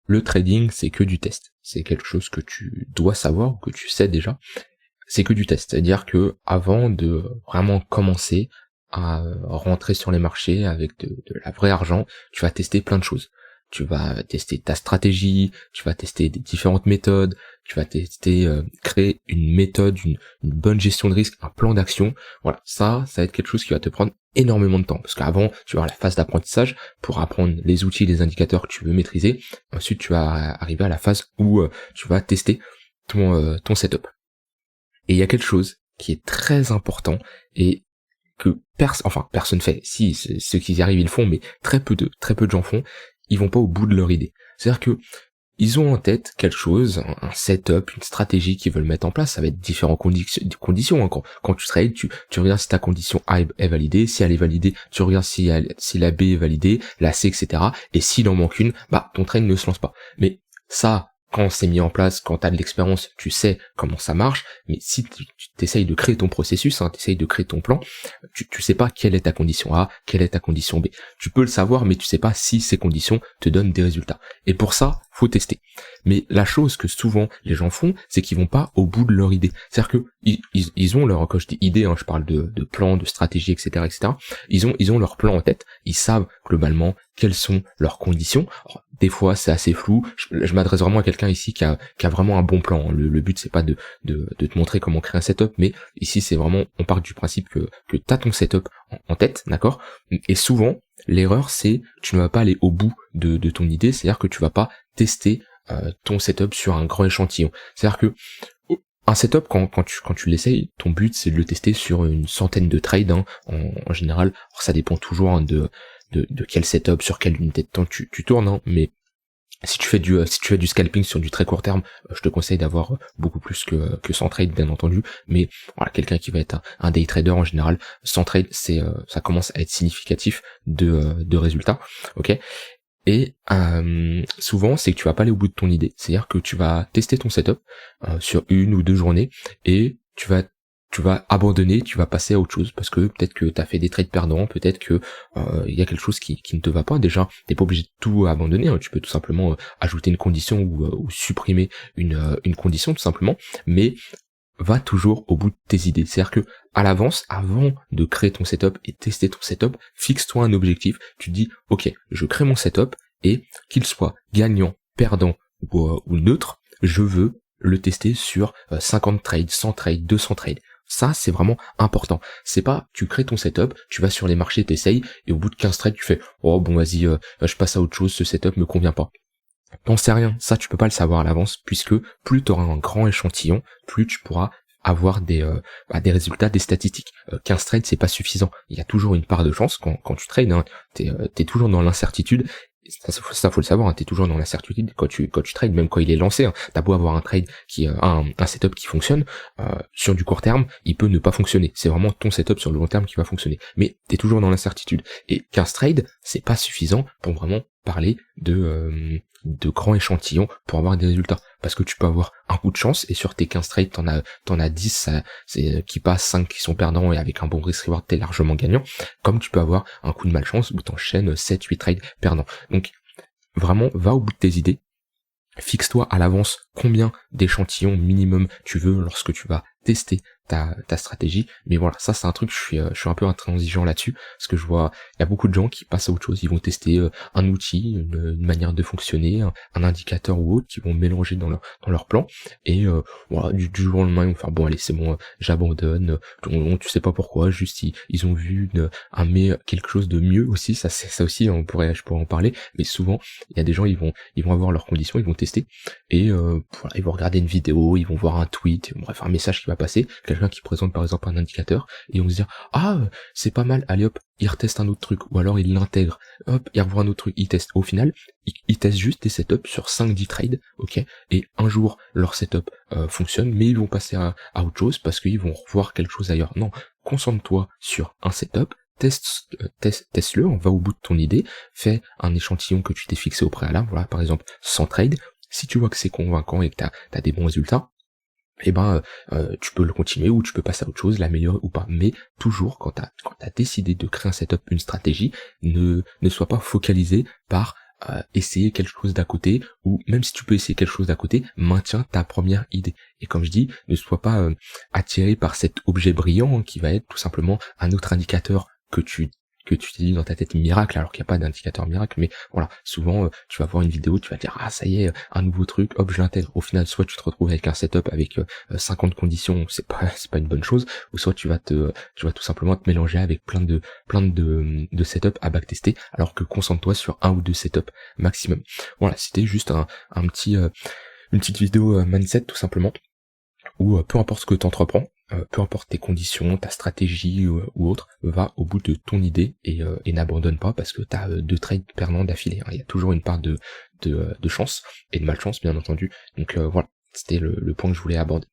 le trading, c'est que du test. C'est quelque chose que tu dois savoir ou que tu sais déjà. C'est que du test. C'est-à-dire que avant de vraiment commencer à rentrer sur les marchés avec de la vraie argent, tu vas tester plein de choses. Tu vas tester ta stratégie, tu vas tester des différentes méthodes, tu vas tester, créer une méthode, une bonne gestion de risque, un plan d'action. Voilà, ça va être quelque chose qui va te prendre énormément de temps. Parce qu'avant, tu vas avoir la phase d'apprentissage pour apprendre les outils, les indicateurs que tu veux maîtriser. Ensuite, tu vas arriver à la phase où tu vas tester ton setup. Et il y a quelque chose qui est très important et que personne fait. Si, ceux qui y arrivent, ils le font, mais très peu de gens font. Ils vont pas au bout de leur idée. C'est-à-dire que ils ont en tête quelque chose, un setup, une stratégie qu'ils veulent mettre en place. Ça va être différentes conditions. Hein. Quand tu trades, tu regardes si ta condition A est validée. Si elle est validée, tu regardes si la B est validée, la C, etc. Et s'il en manque une, bah ton trade ne se lance pas. Mais ça, quand c'est mis en place, quand tu as de l'expérience, tu sais comment ça marche, mais si tu t'essayes de créer ton processus, hein, tu essayes de créer ton plan, tu sais pas quelle est ta condition A, quelle est ta condition B. Tu peux le savoir, mais tu sais pas si ces conditions te donnent des résultats. Et pour ça, faut tester. Mais la chose que souvent les gens font, c'est qu'ils vont pas au bout de leur idée. C'est-à-dire que ils ont leur, quand je dis idée, hein, je parle de plan, de stratégie, etc., etc. Ils ont leur plan en tête. Ils savent globalement quelles sont leurs conditions. Alors, des fois, c'est assez flou. Je m'adresse vraiment à quelqu'un ici qui a vraiment un bon plan. Le but, c'est pas de te montrer comment créer un setup, mais ici, c'est vraiment, on part du principe que t'as ton setup en tête, d'accord? Et souvent, l'erreur, c'est tu ne vas pas aller au bout de ton idée, c'est-à-dire que tu vas pas tester ton setup sur un grand échantillon. C'est-à-dire que un setup, quand tu l'essayes, ton but, c'est de le tester sur une centaine de trades, hein, en général. Alors, ça dépend toujours, hein, de quel setup, sur quelle unité de temps tu tournes, hein, mais si tu fais du scalping sur du très court terme, je te conseille d'avoir beaucoup plus que 100 trades, bien entendu, mais voilà, quelqu'un qui va être un day trader en général, 100 trades, ça commence à être significatif de résultats, ok. Et souvent, c'est que tu vas pas aller au bout de ton idée, c'est-à-dire que tu vas tester ton setup sur une ou deux journées et tu vas abandonner, tu vas passer à autre chose parce que peut-être que tu as fait des trades perdants, peut-être que il y a quelque chose qui ne te va pas. Déjà, t'es pas obligé de tout abandonner, hein. Tu peux tout simplement ajouter une condition ou supprimer une condition tout simplement, mais va toujours au bout de tes idées. C'est-à-dire que à l'avance, avant de créer ton setup et tester ton setup, fixe-toi un objectif. Tu te dis, ok, je crée mon setup et qu'il soit gagnant, perdant ou neutre, je veux le tester sur 50 trades, 100 trades, 200 trades. Ça, c'est vraiment important. C'est pas, tu crées ton setup, tu vas sur les marchés, t'essayes, et au bout de 15 trades, tu fais, oh bon, vas-y, je passe à autre chose, ce setup me convient pas. T'en sais rien, ça tu peux pas le savoir à l'avance, puisque plus tu auras un grand échantillon, plus tu pourras avoir des résultats, des statistiques. 15 trades, c'est pas suffisant. Il y a toujours une part de chance quand tu trades, hein, t'es toujours dans l'incertitude. Ça faut le savoir, hein, t'es toujours dans l'incertitude quand tu trades, même quand il est lancé, hein. T'as beau avoir un trade un setup qui fonctionne, sur du court terme, il peut ne pas fonctionner. C'est vraiment ton setup sur le long terme qui va fonctionner. Mais t'es toujours dans l'incertitude. Et 15 trades, c'est pas suffisant pour vraiment parler de grands échantillons pour avoir des résultats. Parce que tu peux avoir un coup de chance et sur tes 15 trades, t'en as 10 qui passent, 5 qui sont perdants et avec un bon risk reward, t'es largement gagnant. Comme tu peux avoir un coup de malchance où t'enchaînes 7, 8 trades perdants. Donc, vraiment, va au bout de tes idées. Fixe-toi à l'avance combien d'échantillons minimum tu veux lorsque tu vas tester ta stratégie. Mais voilà, ça c'est un truc, je suis un peu intransigeant là-dessus, parce que je vois, il y a beaucoup de gens qui passent à autre chose, ils vont tester un outil, une manière de fonctionner, un indicateur ou autre, qui vont mélanger dans leur plan, et voilà, du jour au lendemain, ils vont faire, bon allez, c'est bon, j'abandonne, tu sais pas pourquoi, juste ils ont vu quelque chose de mieux aussi, ça aussi, je pourrais en parler, mais souvent, il y a des gens, ils vont avoir leurs conditions, ils vont tester, et voilà, ils vont regarder une vidéo, ils vont voir un tweet, bref, un message qui va passer, quelqu'un qui présente par exemple un indicateur, et ils vont se dire, ah, c'est pas mal, allez hop, il reteste un autre truc, ou alors il l'intègre, hop, il revoit un autre truc, il teste. Au final, ils testent juste des setups sur 5-10 trades, ok, et un jour, leur setup fonctionne, mais ils vont passer à autre chose, parce qu'ils vont revoir quelque chose ailleurs. Non, concentre-toi sur un setup, teste-le, on va au bout de ton idée, fais un échantillon que tu t'es fixé au préalable, voilà, par exemple 100 trades, si tu vois que c'est convaincant et que t'as des bons résultats, eh ben tu peux le continuer ou tu peux passer à autre chose, l'améliorer ou pas. Mais toujours quand t'as décidé de créer un setup, une stratégie, ne sois pas focalisé par essayer quelque chose d'à côté, ou même si tu peux essayer quelque chose d'à côté, maintiens ta première idée. Et comme je dis, ne sois pas attiré par cet objet brillant qui va être tout simplement un autre indicateur que tu t'es dit dans ta tête miracle, alors qu'il n'y a pas d'indicateur miracle, mais voilà, souvent tu vas voir une vidéo, tu vas dire ah ça y est, un nouveau truc, hop je l'intègre. Au final, soit tu te retrouves avec un setup avec 50 conditions, c'est pas une bonne chose, ou soit tu vas tout simplement te mélanger avec plein de setups à backtester, alors que concentre-toi sur un ou deux setups maximum. Voilà, c'était juste un petit une petite vidéo mindset tout simplement, où peu importe ce que tu entreprends, peu importe tes conditions, ta stratégie ou autre, va au bout de ton idée et n'abandonne pas, parce que tu as 2 trades perdants d'affilée, hein. Il y a toujours une part de chance et de malchance bien entendu. Donc voilà, c'était le point que je voulais aborder.